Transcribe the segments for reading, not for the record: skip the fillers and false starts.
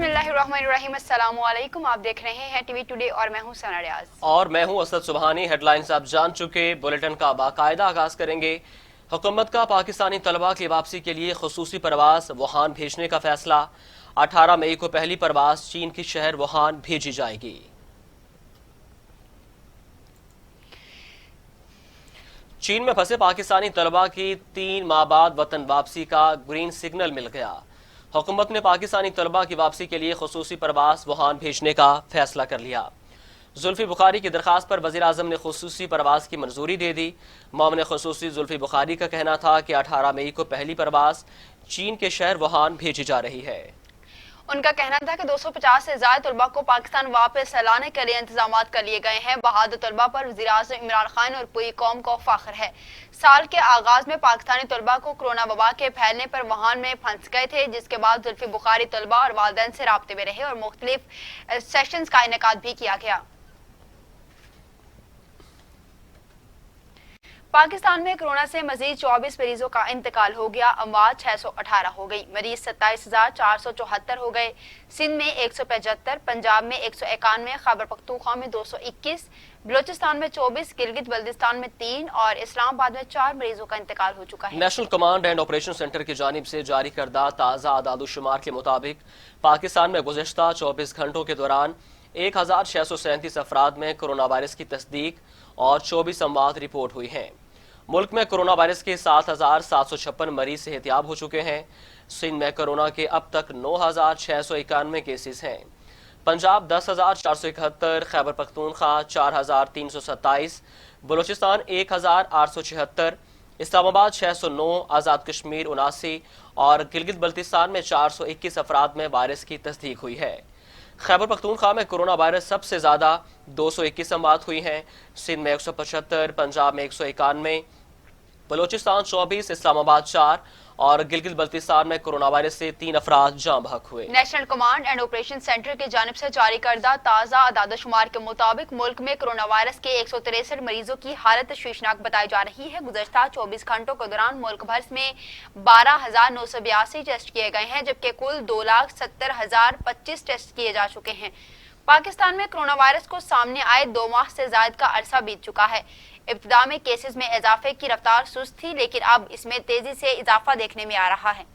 बिस्मिल्लाहिर्रहमानिर्रहीम। अस्सलाम वालेकुम। आप देख रहे हैं टीवी टुडे और मैं हूं सना रियाज। और मैं हूं असद सुबहानी। हेडलाइंस आप जान चुके, बुलेटिन का बाकायदा आगाज करेंगे। हुकूमत का पाकिस्तानी तलबा की वापसी के लिए खुसूसी परवाज वुहान भेजने का फैसला। 18 मई को पहली परवाज चीन के शहर वुहान भेजी जाएगी। चीन में फंसे पाकिस्तानी तलबा की 3 माह बाद वतन वापसी का ग्रीन सिग्नल मिल गया। हुकूमत ने पाकिस्तानी तलबा की वापसी के लिए खुसूसी परवास वुहान भेजने का फैसला कर लिया। जुल्फी बुखारी की दरखास्त पर वज़ीर आज़म ने खुसूसी परवास की मंजूरी दे दी। मामले खुसूसी जुल्फी बुखारी का कहना था कि 18 मई को पहली परवास चीन के शहर वुहान भेजी जा रही है। उनका कहना था कि 250 से ज्यादा तलबा को पाकिस्तान वापस लाने के लिए इंतजाम कर लिए गए हैं। बहादुर तलबा पर वज़ीर-ए-आज़म इमरान खान और पूरी कौम को फख्र है। साल के आगाज में पाकिस्तानी तलबा को कोरोना वबा के फैलने पर वुहान में फंस गए थे, जिसके बाद जुल्फी बुखारी तलबा और वालिदैन से राब्ते में रहे और मुख्तलिफ सेशंस का इनेकाद भी किया गया। पाकिस्तान में कोरोना से मजीद 24 मरीजों का इंतकाल हो गया। अमवात 618 हो गई। मरीज 27,474 हो गए। सिंध में 175, पंजाब में 191, खैबर पख्तूनख्वा में 221, बलोचिस्तान में 24, गिलगित बल्तिस्तान में 3 और इस्लामाबाद में 4 मरीजों का इंतकाल हो चुका है। National command and operation centre की जानिब से जारी करदा ताज़ा आदादुशुमार के मुताबिक पाकिस्तान में गुज़िश्ता 24 घंटों के दौरान 1637 अफराद में कोरोना वायरस की तस्दीक और 24 अमवात रिपोर्ट हुई हैं। मुल्क में कोरोना वायरस के 7,756 मरीज सेहतियाब हो चुके हैं। सिंध में कोरोना के अब तक 9,691 केसेस हैं। पंजाब 10,471, खैबर पख्तूनख्वा 4,327, बलूचिस्तान 1,876, इस्लामाबाद 609, आज़ाद कश्मीर 79 और गिलगित बल्तिस्तान में 421 अफराद में वायरस की तस्दीक हुई है। खैबर पख्तूनख्वा में कोरोना वायरस सबसे ज्यादा 221 अमवात हुई हैं। सिंध में 175, पंजाब में 191, बलूचिस्तान 24, इस्लामाबाद 4 और गिलगित बल्तिस्तान में कोरोना वायरस से 3 अफराद जाँ बहक हुए। National command and operation centre की जानिब से जारी करदा ताज़ा आदादशुमार के मुताबिक मुल्क में कोरोना वायरस के 163 मरीजों की हालत शीशनाक बताई जा रही है। गुज़श्ता 24 घंटों के दौरान मुल्क भर में 12,982 टेस्ट किए गए हैं, जबकि कुल 2,70,025 टेस्ट किए जा चुके हैं। पाकिस्तान में कोरोना वायरस को सामने आए 2 माह से ज्यादा का अरसा बीत चुका है। इब्तिदा में केसेस में इजाफे की रफ्तार सुस्त थी, लेकिन अब इसमें तेजी से इजाफा देखने में आ रहा है।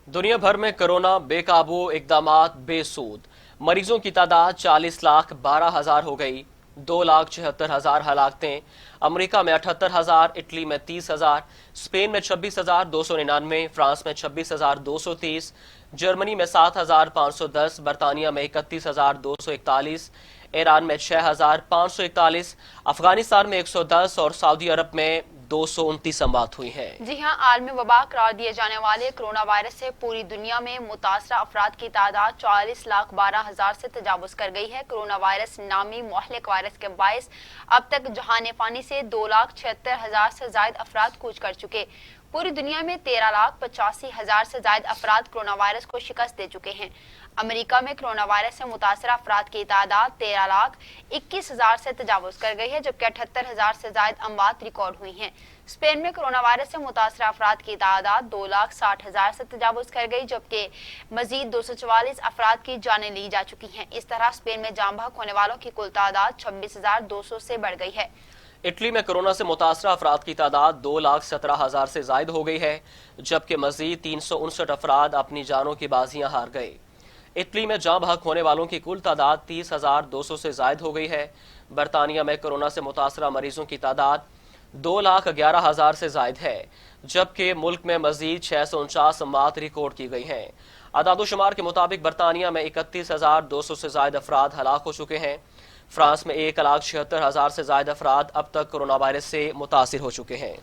दुनिया भर में कोरोना बेकाबू, इकदामात बेसूद। मरीजों की तादाद 40,12,000 हो गई। 2,76,000 हलाकतें। अमेरिका में 78,000, इटली में 30,000, स्पेन में 26,299, फ्रांस में 26,230, जर्मनी में 7,510, बरतानिया में 31,241, ईरान में 6,541, अफगानिस्तान में 110 और सऊदी अरब में 229 अमवात हुई हैं। जी हाँ, आलमी वबा करार दिए जाने वाले कोरोना वायरस से पूरी दुनिया में मुतासरा अफराद की तादाद 40,12,000 से तजावुज कर गई है। कोरोना वायरस नामी मुहलिक वायरस के बायस अब तक जहान फानी से 2,76,000 से ज्यादा अफराद कूच कर चुके। पूरी दुनिया में 13,85,000 से ज्यादा अफराद कोरोना वायरस को शिकस्त दे चुके हैं। अमेरिका में कोरोना वायरस से मुतासरा अफराद की तादाद 13,21,000 से तजावुज कर गई है, जबकि 78,000 से ज्यादा अमवात रिकॉर्ड हुई हैं। स्पेन में कोरोना वायरस से मुतासरा अफराद की तादाद 2,60,000 से तजावुज कर गई, जबकि मजीद 244 अफराद की जानें ली जा चुकी हैं। इस तरह स्पेन में जाम बहक होने वालों की कुल तादाद 26,200 से बढ़ गई है। इटली में कोरोना से मुतासरा अफराद की तादाद 2,17,000 से जायद हो गई है, जबकि मजीद 359 अफराद अपनी जानों की बाजियां हार गए। इटली में जाँ बहक होने वालों की कुल तादाद 30,200 से जायद हो गई है। बरतानिया में कोरोना से मुतासरा मरीजों की तादाद 2,11,000 से जायद है, जबकि मुल्क में मजीद 649 अमवात रिकॉर्ड की गई हैं। आदादोशुमार के मुताबिक बरतानिया में 31,200 से जायद अफराद हलाक हो चुके हैं। फ्रांस में 1,76,000 से ज्यादा अफराद अब तक कोरोना वायरस से मुतासिर हो चुके हैं।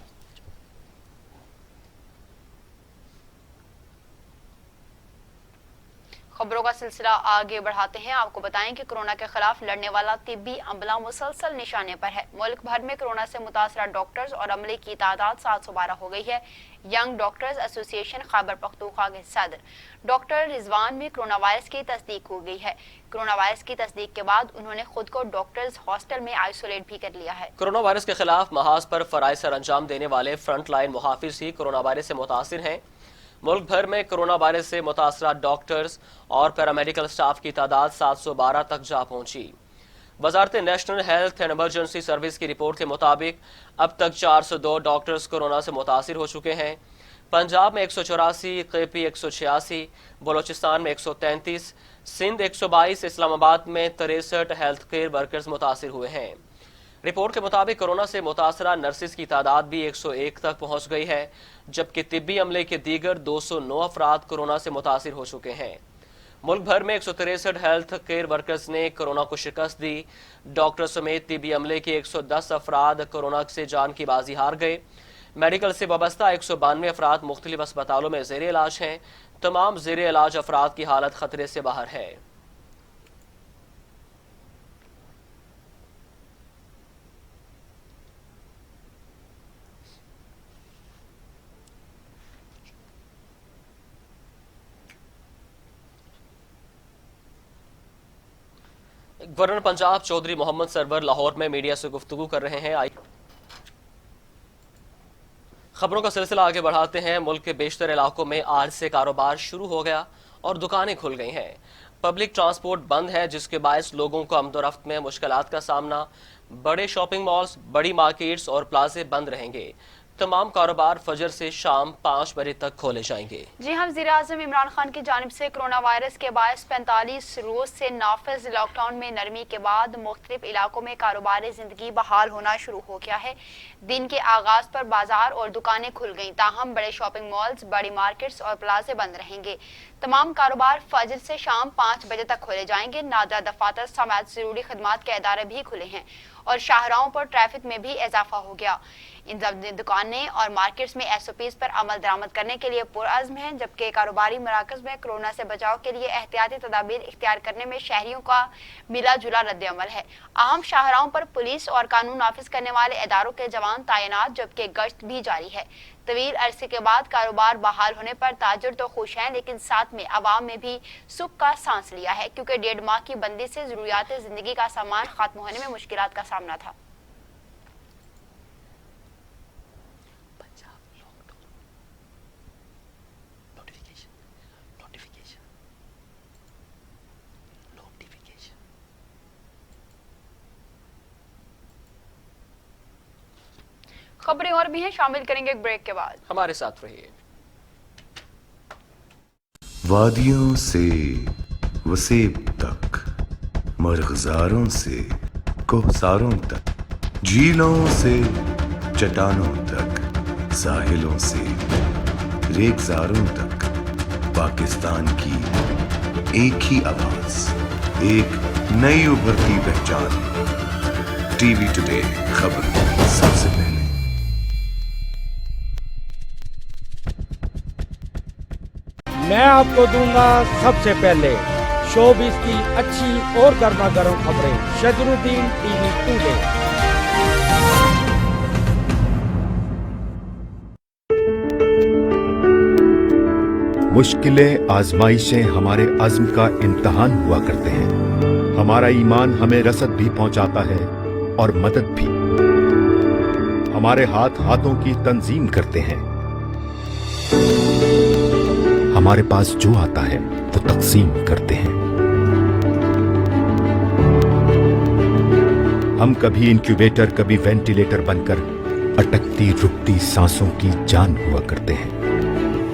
खबरों का सिलसिला आगे बढ़ाते हैं। आपको बताएं कि कोरोना के खिलाफ लड़ने वाला तिब्बी अमला मुसलसल निशाने पर है। मुल्क भर में कोरोना से मुतासरा डॉक्टर्स और अमले की तादाद 712 हो गई है। Young doctors association Khyber Pakhtunkhwa के सदर डॉक्टर रिजवान में कोरोना वायरस की तस्दीक हो गई है। कोरोना वायरस की तस्दीक के बाद उन्होंने खुद को डॉक्टर्स हॉस्टल में आइसोलेट भी कर लिया है। कोरोना वायरस के खिलाफ महाज पर फराइज सर अंजाम देने वाले फ्रंट लाइन मुहाफिज ही कोरोना वायरस से मुतासिर हैं। मुल्क भर में कोरोना वायरस से मुतासरा डॉक्टर्स और पैरामेडिकल स्टाफ की तादाद 712 तक जा पहुंची। वजारत national health and emergency service की रिपोर्ट के मुताबिक अब तक 402 डॉक्टर्स कोरोना से मुतासिर हो चुके हैं। पंजाब में 184, केपी 186, बलोचिस्तान में 133, सिंध 122, इस्लामाबाद में 63 हेल्थ केयर वर्कर्स मुतासिर हुए हैं। रिपोर्ट के मुताबिक कोरोना से मुतासरा नर्सिस की तादाद भी 101 तक पहुंच गई है, जबकि तिब्बी अमले के दीगर 209 अफराद कोरोना से मुतासिर हो चुके हैं। मुल्क भर में 163 हेल्थ केयर वर्कर्स ने कोरोना को शिकस्त दी। डॉक्टर समेत तिब्बी अमले के 110 अफराद कोरोना से जान की बाजी हार गए। मेडिकल से वाबस्ता 192 अफराद मुख्तलिफ अस्पतालों में ज़ेर इलाज हैं। तमाम ज़ेर इलाज अफराद की हालत खतरे से बाहर है। गवर्नर पंजाब चौधरी मोहम्मद सरवर लाहौर में मीडिया से गुफ्तगू कर रहे हैं। खबरों का सिलसिला आगे बढ़ाते हैं। मुल्क के बेशतर इलाकों में आज से कारोबार शुरू हो गया और दुकानें खुल गई हैं। पब्लिक ट्रांसपोर्ट बंद है, जिसके बायस लोगों को आमदोरफ्त में मुश्किलात का सामना। बड़े शॉपिंग मॉल्स, बड़ी मार्केट्स और प्लाजे बंद रहेंगे। तमाम कारोबार फजर से शाम 5 बजे तक खोले जाएंगे। जी हाँ, वज़ीर आज़म इमरान खान की जानिब से कोरोना वायरस के बायस 45 रोज से नाफिज लॉकडाउन में नरमी के बाद मुख्तलिफ इलाकों में कारोबारी जिंदगी बहाल होना शुरू हो गया है। दिन के आगाज पर बाजार और दुकानें खुल गईं, ताहम बड़े शॉपिंग मॉल्स, बड़ी मार्केट्स और प्लाजे बंद रहेंगे। तमाम कारोबार फजर से शाम 5 बजे तक खोले जाएंगे। नादरा दफातर समेत जरूरी खदमात के इदारे भी खुले हैं और शाहराहों पर ट्रैफिक में भी इजाफा हो गया। इन दुकानें और मार्केट्स में SOPs पर अमल दरामद करने के लिए पुरअज़्म हैं, जबकि कारोबारी मराकज़ में कोरोना से बचाव के लिए एहतियाती तदाबीर इख्तियार करने में शहरियों का मिला जुला रद्द-ए-अमल है। अहम शाहराहों पर पुलिस और कानून नाफिज करने वाले इदारों के जवान तैनात, जबकि गश्त भी जारी है। तवील अरसे के बाद कारोबार बहाल होने पर ताजिर तो खुश हैं, लेकिन साथ में अवाम में भी सुख का सांस लिया है, क्योंकि 1.5 माह की बंदी से जरूरियात जिंदगी का सामान खत्म होने में मुश्किलात का सामना था। खबरें और भी हैं, शामिल करेंगे एक ब्रेक के बाद। हमारे साथ रहिए। वादियों से वसेब तक, मरग़ज़ारों से कोहसारों तक, झीलों से चट्टानों तक, साहिलों से रेगिस्तानों तक, पाकिस्तान की एक ही आवाज, एक नई उभरती पहचान। टीवी टुडे, खबर सबसे पहले। मैं आपको दूंगा सबसे पहले शोबिस की अच्छी और गर्मा गर्म खबरें। शजरुद्दीन, टीवी टुडे। मुश्किलें, आजमाइशें हमारे अज़्म का इम्तहान हुआ करते हैं। हमारा ईमान हमें रसद भी पहुंचाता है और मदद भी। हमारे हाथ हाथों की तंजीम करते हैं। हमारे पास जो आता है वो तकसीम करते हैं। हम कभी इंक्यूबेटर, कभी वेंटिलेटर बनकर अटकती रुकती सांसों की जान हुआ करते हैं।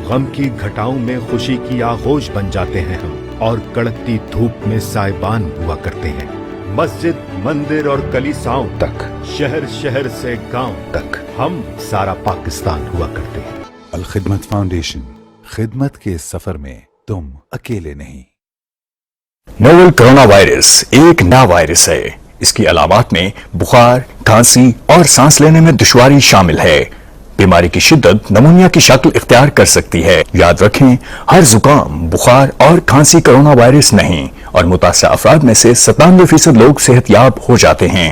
गम की घटाओं में खुशी की आगोश बन जाते हैं हम, और कड़कती धूप में साइबान हुआ करते हैं। मस्जिद, मंदिर और कलीसाओं तक, शहर शहर से गांव तक, हम सारा पाकिस्तान हुआ करते हैं। अल खिदमत फाउंडेशन, खिदमत के इस सफर में तुम अकेले नहीं। नोवेल कोरोना वायरस एक नया वायरस है। इसकी अलामात में बुखार, खांसी और सांस लेने में दुश्वारी शामिल है। बीमारी की शिद्दत नमूनिया की शक्ल इख्तियार कर सकती है। याद रखें, हर जुकाम, बुखार और खांसी कोरोना वायरस नहीं, और मुतासरा अफराद में से 97% लोग सेहतयाब हो जाते हैं।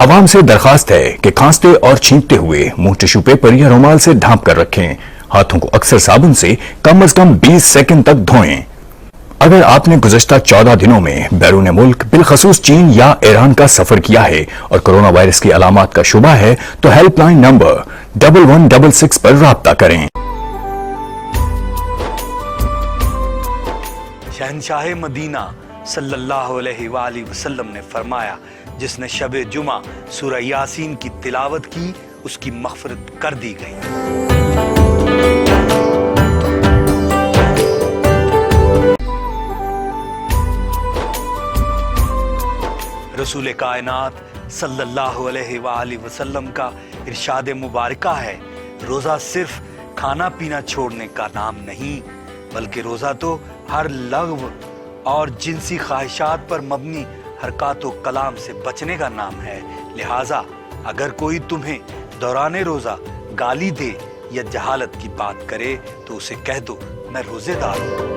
अवाम से दरखास्त है कि खांसते और छींकते हुए मुंह टिश्यू पेपर या रुमाल से ढांप कर रखें। हाथों को अक्सर साबुन से कम से कम 20 सेकंड तक धोएं। अगर आपने गुज़श्ता 14 दिनों में बैरून मुल्क बिलखसूस चीन या ईरान का सफर किया है और कोरोना वायरस की अलामात का शुबा है, तो हेल्पलाइन नंबर 1166 पर राब्ता करें। शहनशाह मदीना सल्लल्लाहु अलैहि वआलिहि वसल्लम ने फरमाया, जिसने शब जुमा सूरह यासीन की तिलावत की उसकी मग़फ़िरत कर दी गई। रसूल कायनात सल्लल्लाहु अलैहि वआलिहि वसल्लम का इरशाद मुबारका है, रोज़ा सिर्फ खाना पीना छोड़ने का नाम नहीं, बल्कि रोज़ा तो हर लग़्व और जिनसी ख्वाहिशात पर मबनी हरकत व कलाम से बचने का नाम है। लिहाजा अगर कोई तुम्हें दौराने रोज़ा गाली दे या जहालत की बात करे तो उसे कह दो मैं रोज़ेदार हूँ।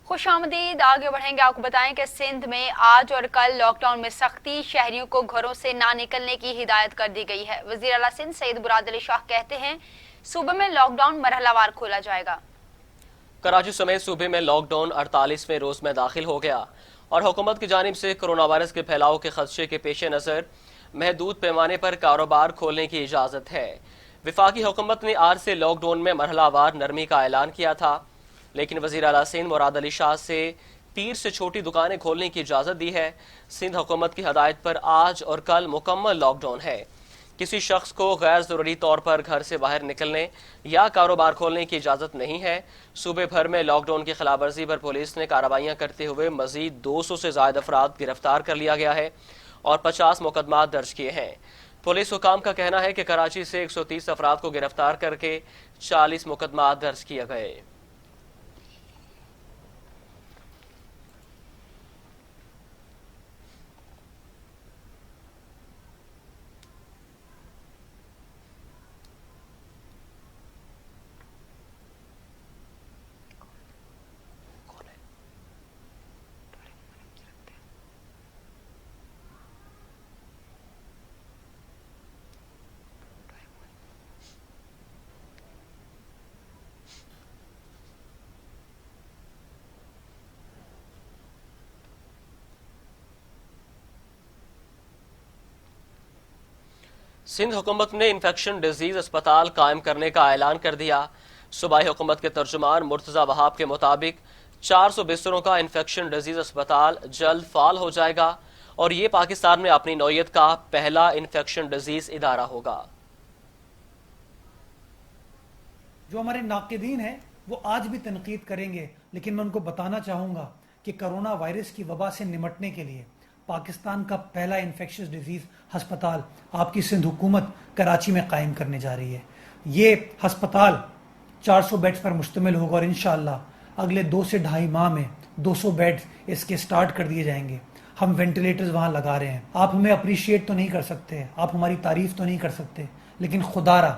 खुशामदीद। आगे बढ़ेंगे, आपको बताएं कि सिंध में आज और कल लॉकडाउन में सख्ती, शहरियों को घरों से ना निकलने की हिदायत कर दी गई है। वज़ीर आला सिंध सईद मुराद अली शाह कहते हैं सूबे में लॉकडाउन मरहलावार खोला जाएगा। कराची समेत सूबे में लॉकडाउन 48वें रोज में दाखिल हो गया और हुकूमत की जानिब से कोरोना वायरस के फैलाव के खदशे के पेश नज़र महदूद पैमाने पर कारोबार खोलने की इजाज़त है। वफाकी हुकूमत ने आज से लॉकडाउन में मरहलावार नरमी का ऐलान किया था, लेकिन वज़ीर आला सिंध मुराद अली शाह से पीर से छोटी दुकानें खोलने की इजाज़त दी है। सिंध हुकूमत की हदायत पर आज और कल मुकम्मल लॉकडाउन है। किसी शख्स को गैर ज़रूरी तौर पर घर से बाहर निकलने या कारोबार खोलने की इजाज़त नहीं है। सूबे भर में लॉकडाउन की खिलाफ वर्जी पर पुलिस ने कार्रवाइयाँ करते हुए मज़ीद 200 से ज़ायद अफराद गिरफ्तार कर लिया गया है और 50 मुकदमात दर्ज किए हैं। पुलिस हुकाम का कहना है कि कराची से 130 अफराद को गिरफ्तार करके 40 मुकदमात दर्ज किए गए। सिंध हुकूमत ने इन्फेक्शन डिजीज अस्पताल कायम करने का ऐलान कर दिया। सूबाई हुकूमत के तर्जुमान मुर्तज़ा वहाब के मुताबिक 400 बिस्तरों का इन्फेक्शन डिजीज अस्पताल जल्द फाल हो जाएगा और ये पाकिस्तान में अपनी नौयत का पहला इन्फेक्शन डिजीज इदारा होगा। जो हमारे नाक़िदीन हैं वो आज भी तनकीद करेंगे, लेकिन मैं उनको बताना चाहूँगा कि कोरोना वायरस की वबा से निमटने के लिए पाकिस्तान का पहला इन्फेक्शस डिजीज़ हस्पताल आपकी सिंध हुकूमत कराची में कायम करने जा रही है। ये हस्पताल 400 बेड्स पर मुश्तमिल होगा और इंशाअल्लाह अगले 2 से ढाई माह में 200 बेड्स इसके स्टार्ट कर दिए जाएंगे। हम वेंटिलेटर्स वहाँ लगा रहे हैं। आप हमें अप्रिशिएट तो नहीं कर सकते, आप हमारी तारीफ तो नहीं कर सकते, लेकिन खुदारा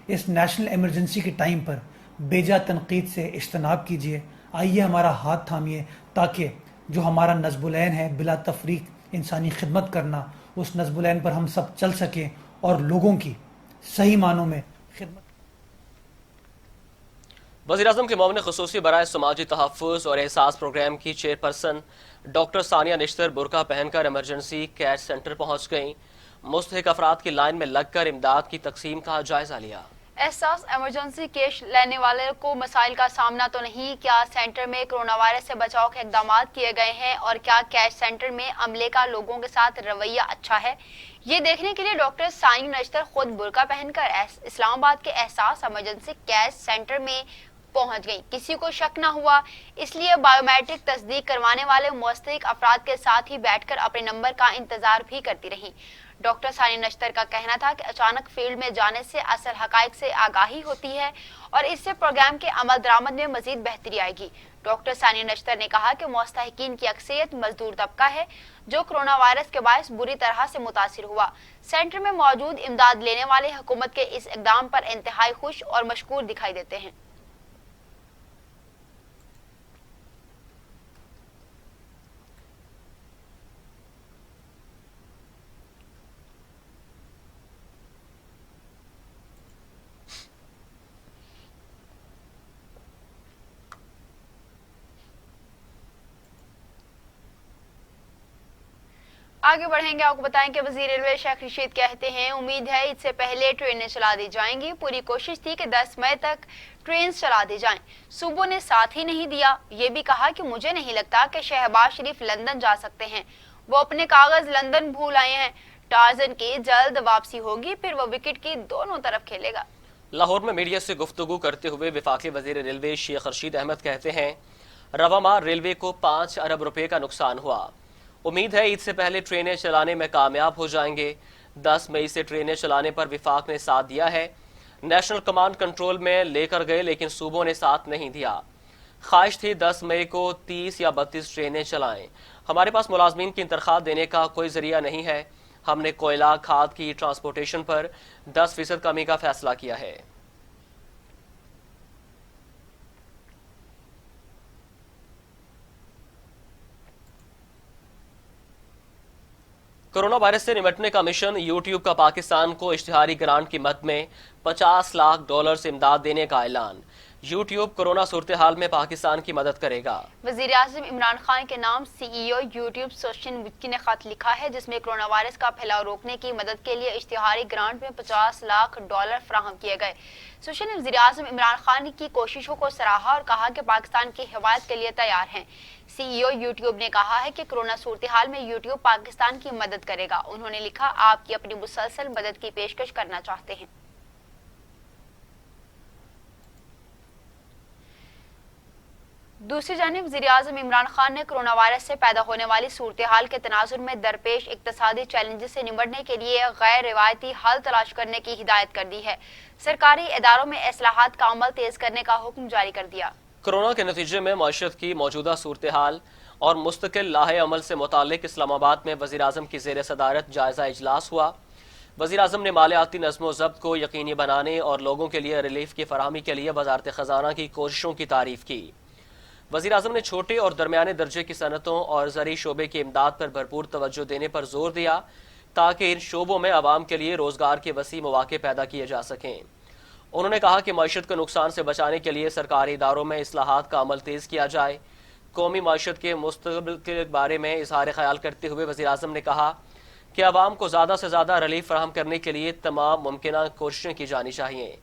इस नेशनल इमरजेंसी के टाइम पर बेजा तनकीद से इज्तनाब कीजिए। आइए हमारा हाथ थामिए ताकि जो हमारा नज़्बुलैन है बिला तफरीक इंसानी खिदमत करना, उस नज़्बुलैन पर हम सब चल सकें और लोगों की सही मानों में खिदमत। वज़ीर-ए-आज़म के मामले ख़ुसूसी बराए समाजी तहफ़्फ़ुज़ और एहसास प्रोग्राम की चेयरपर्सन डॉक्टर सानिया निश्तर बुरका पहनकर इमरजेंसी केयर सेंटर पहुँच गईं। मुस्तहिक अफराद की लाइन में लगकर इमदाद की तकसीम का जायजा लिया। एहसास इमरजेंसी केस लेने वाले को मसाइल का सामना तो नहीं? क्या सेंटर में कोरोना वायरस से बचाव के इकदाम किए गए हैं और क्या कैश सेंटर में अमले का लोगों के साथ रवैया अच्छा है? ये देखने के लिए डॉक्टर साइन नश्तर खुद बुर्का पहनकर इस्लामाबाद के एहसास इमरजेंसी कैश सेंटर में पहुंच गई। किसी को शक न हुआ, इसलिए बायोमेट्रिक तस्दीक करवाने वाले मुस्तहिक अफराद के साथ ही बैठकर अपने नंबर का इंतजार भी करती रही। डॉक्टर सानी नश्तर का कहना था कि अचानक फील्ड में जाने से असल हकाइक से आगाही होती है और इससे प्रोग्राम के अमल दरामद में मजीद बेहतरी आएगी। डॉक्टर सानी नश्तर ने कहा कि मुस्तहिकीन की अक्सरियत मजदूर तबका है जो कोरोना वायरस के बायस बुरी तरह से मुतासिर हुआ। सेंटर में मौजूद इमदाद लेने वाले हुकूमत के इस इकदाम पर इंतहाई खुश और मशकूर दिखाई देते हैं। आगे बढ़ेंगे, आपको बताएं कि वजीर रेलवे शेख रशीद कहते हैं उम्मीद है इससे पहले ट्रेनें चला दी जाएंगी। पूरी कोशिश थी कि 10 मई तक ट्रेन चला दी जाएं। सूबों ने साथ ही नहीं दिया। ये भी कहा कि मुझे नहीं लगता कि शहबाज शरीफ लंदन जा सकते हैं, वो अपने कागज लंदन भूल आए हैं। टार्जन की जल्द वापसी होगी, फिर वो विकेट की दोनों तरफ खेलेगा। लाहौर में मीडिया से गुफ्तगू करते हुए वफाकी वजीर रेलवे शेख रशीद अहमद कहते हैं रवा माह रेलवे को 5 अरब रुपए का नुकसान हुआ। उम्मीद है ईद से पहले ट्रेनें चलाने में कामयाब हो जाएंगे। 10 मई से ट्रेनें चलाने पर विफाक ने साथ दिया है। नेशनल कमांड कंट्रोल में लेकर गए लेकिन सूबों ने साथ नहीं दिया। ख्वाहिश थी 10 मई को 30 या 32 ट्रेनें चलाएं। हमारे पास मुलाजमीन की तनख्वाह देने का कोई जरिया नहीं है। हमने कोयला खाद की ट्रांसपोर्टेशन पर 10% कमी का फैसला किया है। कोरोना वायरस से निपटने का मिशन यूट्यूब का पाकिस्तान को इश्तिहारी ग्रांट की मद में $50 लाख से इमदाद देने का ऐलान। यूट्यूब कोरोना सूरत हाल में पाकिस्तान की मदद करेगा। वजीर आज़म इमरान खान के नाम CEO यूट्यूब सोशन विक्की ने खत लिखा है जिसमें कोरोना वायरस का फैलाव रोकने की मदद के लिए इश्तिहारी ग्रांट में $50 लाख फराहम किए गए। सोशन ने वजीर आज़म इमरान खान की कोशिशों को सराहा और कहा कि पाकिस्तान की हिमायत के लिए तैयार हैं। CEO यूट्यूब ने कहा है कि कोरोना सूरत हाल में यूट्यूब पाकिस्तान की मदद करेगा। उन्होंने लिखा, आपकी अपनी मुसलसल मदद की पेशकश करना चाहते हैं। दूसरी जानिब वज़ीर आज़म इमरान खान ने कोरोना वायरस से पैदा होने वाली सूरत हाल के तनाजुर में दरपेश इक्तसादी चैलेंजेस से निपटने के लिए गैर रिवायती हल तलाश करने की हिदायत कर दी है। सरकारी इदारों में इस्लाहात का अमल तेज करने का हुक्म जारी कर दिया। कोरोना के नतीजे में मईशत की मौजूदा सूरत हाल और मुस्तकिल लाहे अमल से मुतालिक इस्लामाबाद में वज़ीर आज़म की ज़ेर सदारत जायजा इजलास हुआ। वज़ीर आज़म ने मालियाती नज़्म ज़ब्त को यकीनी बनाने और लोगों के लिए रिलीफ की फराहमी के लिए वज़ारत ख़जाना की कोशिशों की तारीफ की। वज़ीर आज़म ने छोटे और दरमियाने दर्जे की सनतों और ज़री शोबे की इमदाद पर भरपूर तवज्जो देने पर जोर दिया ताकि इन शोबों में आवाम के लिए रोज़गार के वसी मौके पैदा किए जा सकें। उन्होंने कहा कि मईशत को नुकसान से बचाने के लिए सरकारी इदारों में इस्लाहात का अमल तेज़ किया जाए। कौमी मईशत के मुस्तक़बिल के बारे में इज़हार ख्याल करते हुए वज़ीर आज़म ने कहा कि आवाम को ज़्यादा से ज़्यादा रिलीफ फराहम करने के लिए तमाम मुमकिन कोशिशें की जानी चाहिए।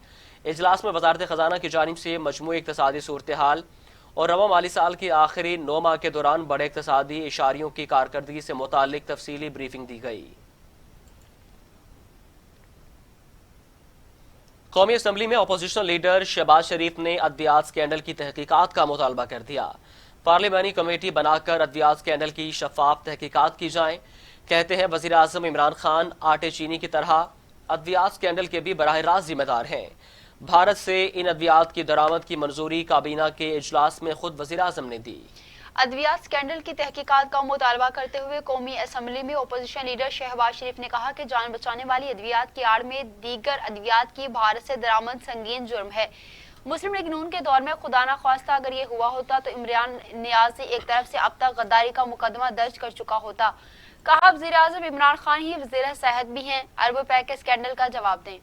इजलास में वज़ारत ख़जाना की जानिब से मजमूई इक़्तिसादी सूरत हाल और रवा माली साल के आखिरी 9 माह के दौरान बड़े इक़्तिसादी इशारियों की कारकर्दगी से मुतालिक तफसीली ब्रीफिंग दी गई। कौमी असम्बली में अपोजिशन लीडर शहबाज शरीफ ने अद्वियात स्कैंडल की तहकीकात का मुतालबा कर दिया। पार्लिमानी कमेटी बनाकर अद्वियात स्कैंडल की शफाफ तहकीकात की जाए। कहते हैं वज़ीर आज़म इमरान खान आटे चीनी की तरह अद्वियात स्कैंडल के भी बराह रास्त जिम्मेदार हैं। भारत से इन अद्वियात की दरामद की मंजूरी काबीना के इजलास में खुद वज़ीर आज़म ने दी। अद्वियात स्कैंडल की तहकीकात का मुतालबा करते हुए कौमी असम्बली में अपोजिशन लीडर शहबाज शरीफ ने कहा कि जान बचाने वाली अद्वियात की आड़ में दीगर अद्वियात की भारत से दरामद संगीन जुर्म है। मुस्लिम लीग नून के दौर में खुदा न ख्वास्ता अगर ये हुआ होता तो इमरान नियाज़ी एक तरफ से अब तक गद्दारी का मुकदमा दर्ज कर चुका होता। कहा वज़ीर आज़म इमरान खान ही वज़ीर सेहत भी हैं, अरबों रुपए के स्कैंडल का जवाब दें।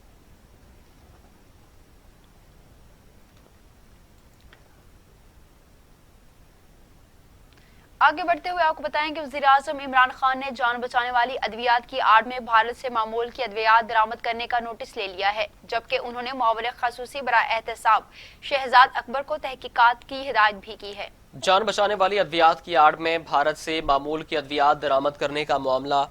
आगे बढ़ते हुए आपको बताएं कि वज़ीर आज़म इमरान खान ने जान बचाने वाली अद्वियात की आड़ में भारत से मामूल की अद्वियात दरामद करने का नोटिस ले लिया है, जबकि उन्होंने मुआविन खसूसी बराए एहतसाब शहजाद अकबर को तहकीकात की हिदायत भी की है। जान बचाने वाली अद्वियात की आड़ में भारत से मामूल की अद्वियात दरामद करने का मामला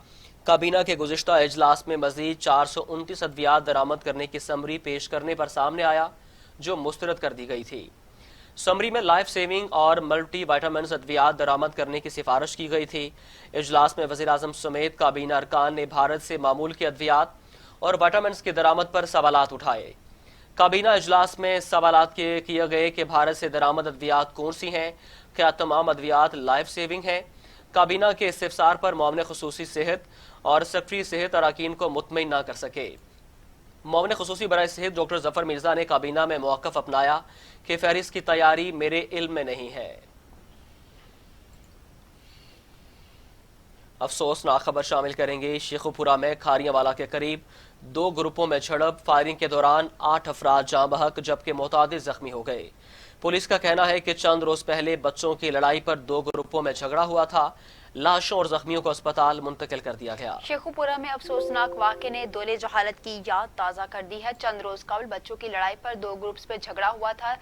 काबीना के गुज़िश्ता इजलास में मजीद 429 अद्वियात दरामद करने की समरी पेश करने पर सामने आया, जो मुस्तरद कर दी गई थी। समरी में लाइफ सेविंग और मल्टी वाइटामिन्स अद्वियात दरामद करने की सिफारिश की गई थी। इजलास में वज़ीर आज़म समेत काबीना अरकान ने भारत से मामूल की अद्वियात और वाइटामिन्स की दरामद पर सवालात उठाए। काबीना इजलास में सवालात किए गए कि भारत से दरामद अद्वियात कौन सी हैं, क्या तमाम अद्वियात लाइफ सेविंग हैं। काबीना के इस्तिफसार पर मुआविन खसूसी सेहत और सेक्रेटरी सेहत अरकान को मुतमईन न कर सके। मुआविन खसूसी बराए सेहत डॉक्टर जफर मिर्जा ने काबीना में मौक़िफ़ अपनाया कि फहरिस्त की तैयारी मेरे इल्म में नहीं है। अफसोसनाक खबर शामिल करेंगे। शेखुपुरा में खारियावाला के करीब 2 ग्रुपों में झड़प, फायरिंग के दौरान 8 अफराद जाँ बहक जबकि मुतादिद जख्मी हो गए। पुलिस का कहना है कि चंद रोज पहले बच्चों की लड़ाई पर 2 ग्रुपों में झगड़ा हुआ था। لاشوں اور زخمیوں کو اسپتال منتقل کر دیا گیا۔ شیخوپورہ میں افسوسناک واقعے نے دولے جہالت کی یاد تازہ کر دی ہے۔ چند روز قبل بچوں کی لڑائی پر دو گروپس میں جھگڑا ہوا تھا،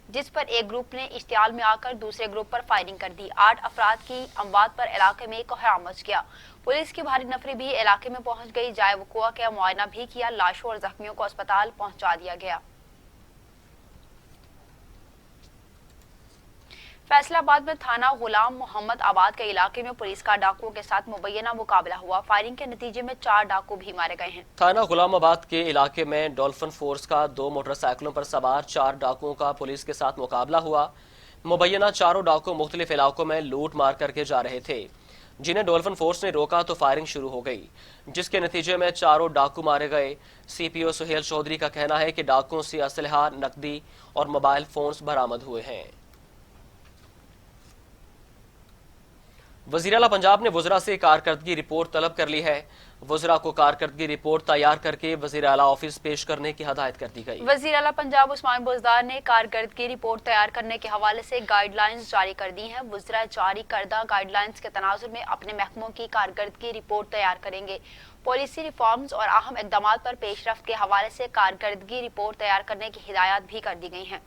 جس پر ایک گروپ نے اشتعال میں آ کر دوسرے گروپ پر فائرنگ کر دی۔ 8 افراد کی اموات پر علاقے میں کوہرام مچ گیا۔ پولیس کی بھاری نفری بھی علاقے میں پہنچ گئی، جائے وقوع کا معائنہ بھی کیا، لاشوں اور زخمیوں کو اسپتال پہنچا دیا گیا۔ فیصل آباد میں تھانہ غلام محمد آباد کے علاقے میں پولیس کا ڈاکوؤں کے ساتھ مبینہ مقابلہ ہوا۔ فائرنگ کے نتیجے میں 4 ڈاکو بھی مارے گئے ہیں۔ تھانہ غلام آباد کے علاقے میں ڈولفن فورس کا 2 موٹر سائیکلوں پر سوار 4 ڈاکوؤں کا پولیس کے ساتھ مقابلہ ہوا۔ مبینہ چاروں ڈاکو مختلف علاقوں میں لوٹ مار کر کے جا رہے تھے، جنہیں ڈولفن فورس نے روکا تو فائرنگ شروع ہو گئی، جس کے نتیجے میں 4 ڈاکو مارے گئے۔ سی پی او سہیل چودھری کا کہنا ہے کہ ڈاکوؤں سے اسلحہ، نقدی اور موبائل فونز برآمد ہوئے ہیں۔ وزیر اعلیٰ پنجاب نے وزراء سے کارکردگی رپورٹ طلب کر لی ہے۔ وزراء کو کارکردگی رپورٹ تیار کر کے وزیر اعلیٰ آفس پیش کرنے کی ہدایت کر دی گئی۔ وزیر اعلیٰ پنجاب عثمان بزدار نے کارکردگی رپورٹ تیار کرنے کے حوالے سے گائیڈ لائنز جاری کر دی ہیں۔ وزراء جاری کردہ گائیڈ لائنز کے تناظر میں اپنے محکموں کی کارکردگی رپورٹ تیار کریں گے۔ پالیسی ریفارمز اور اہم اقدامات پر پیش رفت کے حوالے سے کارکردگی رپورٹ تیار کرنے کی ہدایات بھی کر دی گئی ہیں۔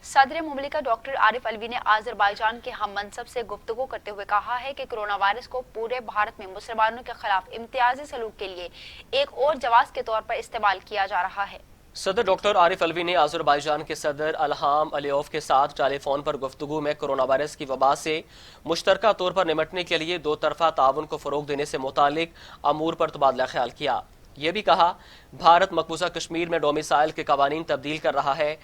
صدر مملکت ڈاکٹر عارف علوی نے آذربائیجان کے ہم منصب سے گفتگو کرتے ہوئے کہا ہے کہ کرونا وائرس کو پورے بھارت میں مسلمانوں کے خلاف امتیازی سلوک کے لیے ایک اور جواز کے طور پر استعمال کیا جا رہا ہے۔ صدر ڈاکٹر عارف علوی نے آذربائیجان کے صدر الہام علیوف کے ساتھ ٹیلی فون پر گفتگو میں کرونا وائرس کی وبا سے مشترکہ طور پر نمٹنے کے لیے 2 طرفہ تعاون کو فروغ دینے سے متعلق امور پر تبادلہ خیال کیا۔ یہ بھی کہا بھارت مقبوضہ کشمیر میں ڈومیسائل کے قوانین تبدیل کر رہا ہے۔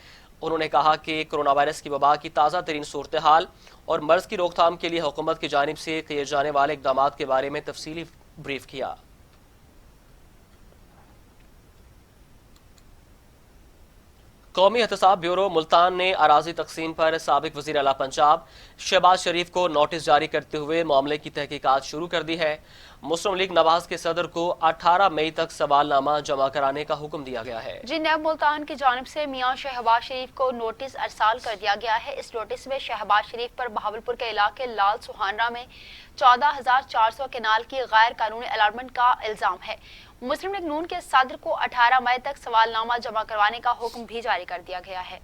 انہوں نے کہا کہ کرونا وائرس کی وبا کی تازہ ترین صورتحال اور مرض کی روک تھام کے لیے حکومت کی جانب سے کیے جانے والے اقدامات کے بارے میں تفصیلی بریف کیا۔ قومی احتساب بیورو ملتان نے اراضی تقسیم پر سابق وزیر اعلیٰ پنجاب شہباز شریف کو نوٹس جاری کرتے ہوئے معاملے کی تحقیقات شروع کر دی ہے۔ مسلم لیگ نواز کے صدر کو 18 مئی تک سوال نامہ جمع کرانے کا حکم دیا گیا ہے۔ جی نیب ملتان کی جانب سے میاں شہباز شریف کو نوٹس ارسال کر دیا گیا ہے۔ اس نوٹس میں شہباز شریف پر بہاولپور کے علاقے لال سہانرہ میں 14,400 کنال کی غیر قانونی الاٹمنٹ کا الزام ہے۔ مسلم لیگ نون کے صدر کو 18 مئی تک سوال نامہ جمع کروانے کا حکم بھی جاری کر دیا گیا ہے۔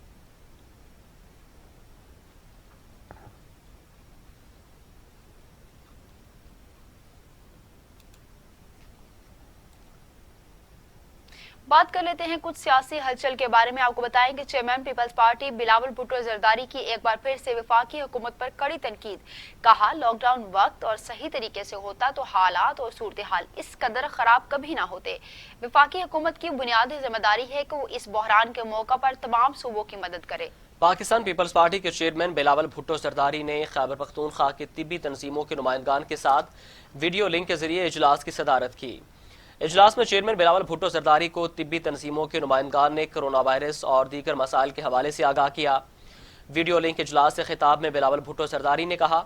بات کر لیتے ہیں کچھ سیاسی ہلچل کے بارے میں۔ آپ کو بتائیں کہ چیئرمین پیپلز پارٹی بلاول بھٹو زرداری کی ایک بار پھر سے وفاقی حکومت پر کڑی تنقید۔ کہا لاک ڈاؤن وقت اور صحیح طریقے سے ہوتا تو حالات اور صورتحال اس قدر خراب کبھی نہ ہوتے۔ وفاقی حکومت کی بنیادی ذمہ داری ہے کہ وہ اس بحران کے موقع پر تمام صوبوں کی مدد کرے۔ پاکستان پیپلز پارٹی کے چیئرمین بلاول بھٹو زرداری نے خیبر پختونخوا کے طبی تنظیموں کے نمائندگان کے ساتھ ویڈیو لنک کے ذریعے اجلاس کی صدارت کی۔ اجلاس میں چیئرمین بلاول بھٹو زرداری کو طبی تنظیموں کے نمائندگان نے کرونا وائرس اور دیگر مسائل کے حوالے سے آگاہ کیا۔ ویڈیو لنک اجلاس سے خطاب میں بلاول بھٹو زرداری نے کہا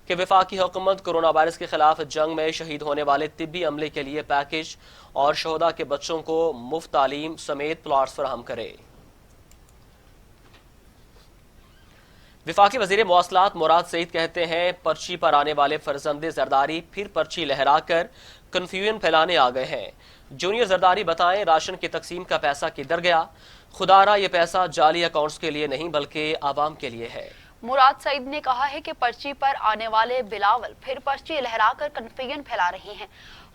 کہ وفاقی حکومت کرونا وائرس کے خلاف جنگ میں شہید ہونے والے طبی عملے کے لیے پیکج اور شہداء کے بچوں کو مفت تعلیم سمیت پلاٹس فراہم کرے۔ وفاقی وزیر مواصلات مراد سعید کہتے ہیں پرچی پر آنے والے فرزند زرداری پھر پرچی لہرا کر کنفیوژن پھیلانے آ گئے ہیں۔ جونیئر زرداری بتائیں راشن کی تقسیم کا پیسہ کدھر گیا؟ خدارا یہ پیسہ جعلی اکاؤنٹس کے لیے نہیں بلکہ عوام کے لیے ہے۔ مراد سعید نے کہا ہے کہ پرچی پر آنے والے بلاول پھر پرچی لہرا کر کنفیوژن پھیلا رہے ہیں۔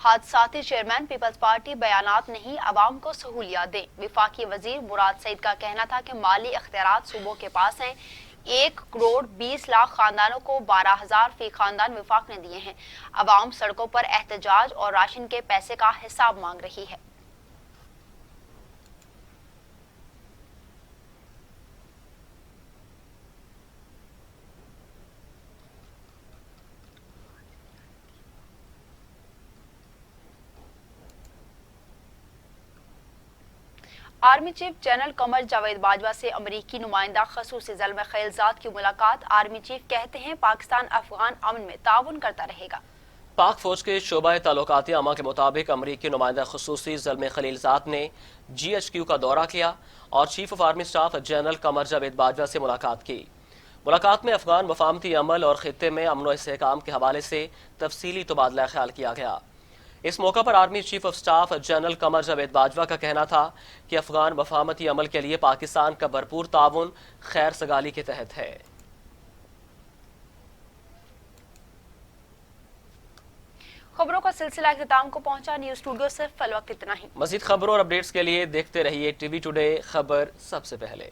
حادثاتی چیئرمین پیپلز پارٹی بیانات نہیں عوام کو سہولیات دیں۔ وفاقی وزیر مراد سعید کا کہنا تھا کہ مالی اختیارات صوبوں کے پاس ہیں۔ 1,20,00,000 خاندانوں کو 12,000 فی خاندان وفاق نے دیے ہیں۔ عوام سڑکوں پر احتجاج اور راشن کے پیسے کا حساب مانگ رہی ہے۔ Army chief general Qamar Javed Bajwa سے امریکی نمائندہ خصوصی زلمہ خلیلزاد کی ملاقات۔ آرمی چیف کہتے ہیں پاکستان افغان امن میں تعاون کرتا رہے گا۔ پاک فوج کے شعبہ تعلقات عامہ کے مطابق امریکی نمائندہ خصوصی زلمہ خلیلزاد نے GHQ کا دورہ کیا اور chief of army staff general Qamar Javed Bajwa سے ملاقات کی۔ ملاقات میں افغان مفاہمتی عمل اور خطے میں امن و استحکام کے حوالے سے تفصیلی تبادلہ خیال کیا گیا۔ اس موقع پر army chief of staff general Qamar Javed Bajwa کا کہنا تھا کہ افغان مفاہمتی عمل کے لیے پاکستان کا بھرپور تعاون خیر سگالی کے تحت ہے۔ خبروں کا سلسلہ اختتام کو پہنچا۔ نیوز اسٹوڈیو سے فی الوقت اتنا ہی۔ مزید خبروں اور اپڈیٹس کے لیے دیکھتے رہیے ٹی وی ٹوڈے، خبر سب سے پہلے۔